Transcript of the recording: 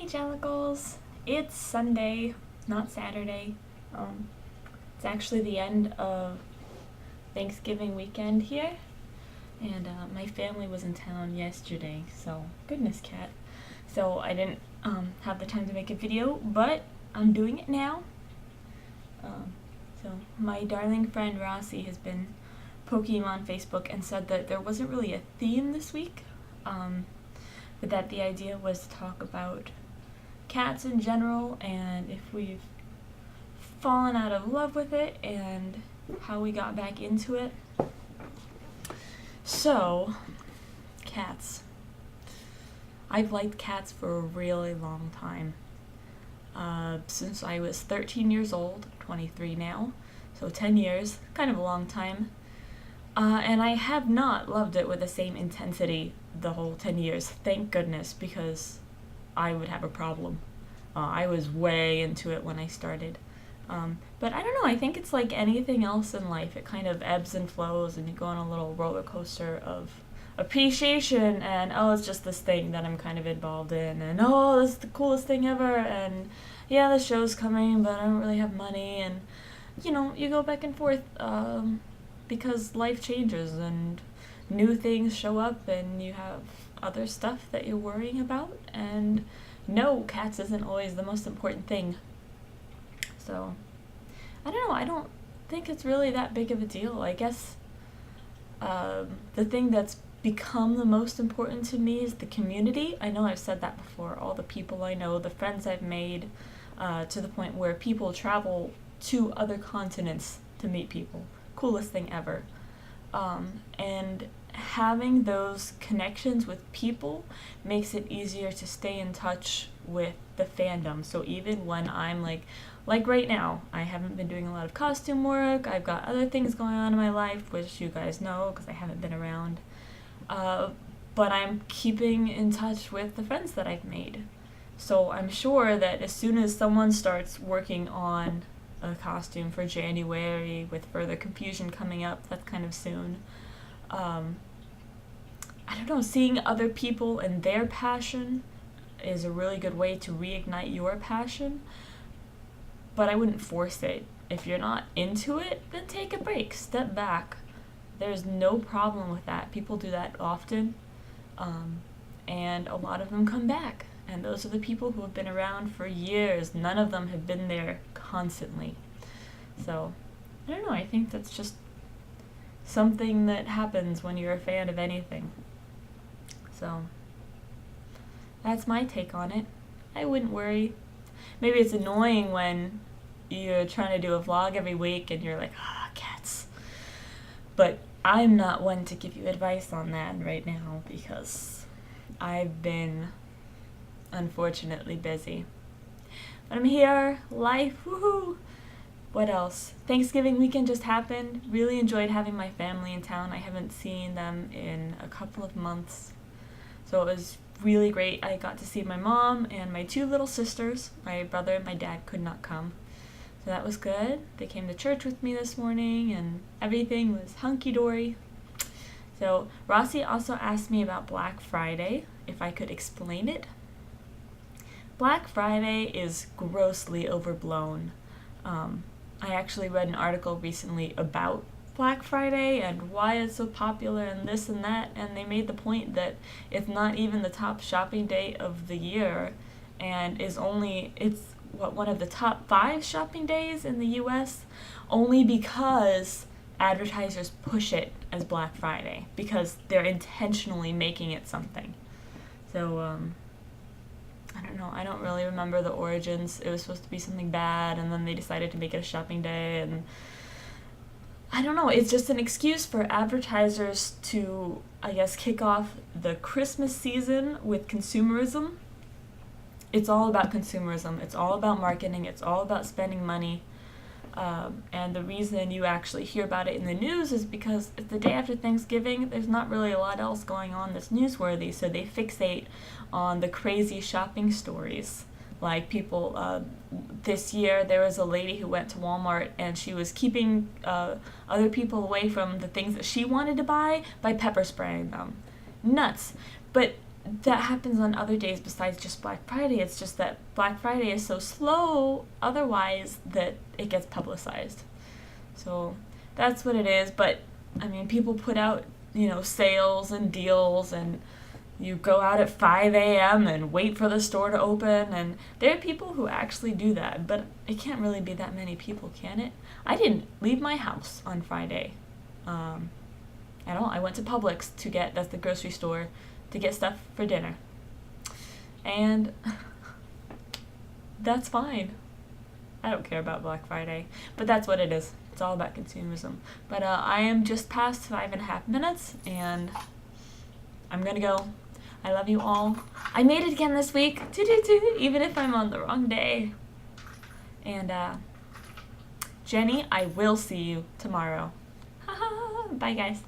Hey Jellicles, it's Sunday, not Saturday. It's actually the end of Thanksgiving weekend here, and my family was in town yesterday, so goodness cat. So I didn't have the time to make a video, but I'm doing it now. So my darling friend Rossi has been poking on Facebook and said that there wasn't really a theme this week, but that the idea was to talk about cats in general and if we've fallen out of love with it and how we got back into it. So, cats. I've liked cats for a really long time. Since I was 13 years old, 23 now, so 10 years, kind of a long time. And I have not loved it with the same intensity the whole 10 years, thank goodness, because I would have a problem. I was way into it when I started. But I don't know, I think it's like anything else in life. It kind of ebbs and flows and you go on a little roller coaster of appreciation and, oh, it's just this thing that I'm kind of involved in, and oh, this is the coolest thing ever, and yeah, the show's coming, but I don't really have money, and you go back and forth because life changes and new things show up and you have other stuff that you're worrying about, and no, cats isn't always the most important thing. So, I don't know, I don't think it's really that big of a deal. I guess the thing that's become the most important to me is the community. I know I've said that before. All the people I know, the friends I've made, to the point where people travel to other continents to meet people. Coolest thing ever. And having those connections with people makes it easier to stay in touch with the fandom. So even when I'm like right now, I haven't been doing a lot of costume work. I've got other things going on in my life, which you guys know because I haven't been around. But I'm keeping in touch with the friends that I've made. So I'm sure that as soon as someone starts working on a costume for January, with further confusion coming up, that's kind of soon, I don't know, seeing other people and their passion is a really good way to reignite your passion, but I wouldn't force it. If you're not into it, then take a break, step back. There's no problem with that. People do that often, and a lot of them come back, and those are the people who have been around for years. None of them have been there constantly. So, I don't know, I think that's just something that happens when you're a fan of anything. So, that's my take on it. I wouldn't worry. Maybe it's annoying when you're trying to do a vlog every week and you're like, cats. But I'm not one to give you advice on that right now because I've been unfortunately busy. But I'm here, life, woohoo! What else? Thanksgiving weekend just happened. Really enjoyed having my family in town. I haven't seen them in a couple of months. So it was really great. I got to see my mom and my two little sisters. My brother and my dad could not come. So that was good. They came to church with me this morning and everything was hunky-dory. So Rossi also asked me about Black Friday, if I could explain it. Black Friday is grossly overblown. I actually read an article recently about Black Friday and why it's so popular and this and that, and they made the point that it's not even the top shopping day of the year and it's one of the top 5 shopping days in the US, only because advertisers push it as Black Friday because they're intentionally making it something. So I don't know, I don't really remember the origins. It was supposed to be something bad and then they decided to make it a shopping day, and I don't know, it's just an excuse for advertisers to, I guess, kick off the Christmas season with consumerism. It's all about consumerism. It's all about marketing. It's all about spending money. And the reason you actually hear about it in the news is because it's the day after Thanksgiving. There's not really a lot else going on that's newsworthy, so they fixate on the crazy shopping stories. Like people, this year there was a lady who went to Walmart and she was keeping other people away from the things that she wanted to buy by pepper spraying them. Nuts. But that happens on other days besides just Black Friday. It's just that Black Friday is so slow otherwise that it gets publicized. So that's what it is. But I mean, people put out, sales and deals, and you go out at 5 a.m. and wait for the store to open, and there are people who actually do that, but it can't really be that many people, can it? I didn't leave my house on Friday at all. I went to Publix that's the grocery store, to get stuff for dinner. And that's fine. I don't care about Black Friday, but that's what it is. It's all about consumerism. But I am just past 5.5 minutes, and I'm gonna go. I love you all. I made it again this week, even if I'm on the wrong day. And Jenny, I will see you tomorrow. Bye, guys.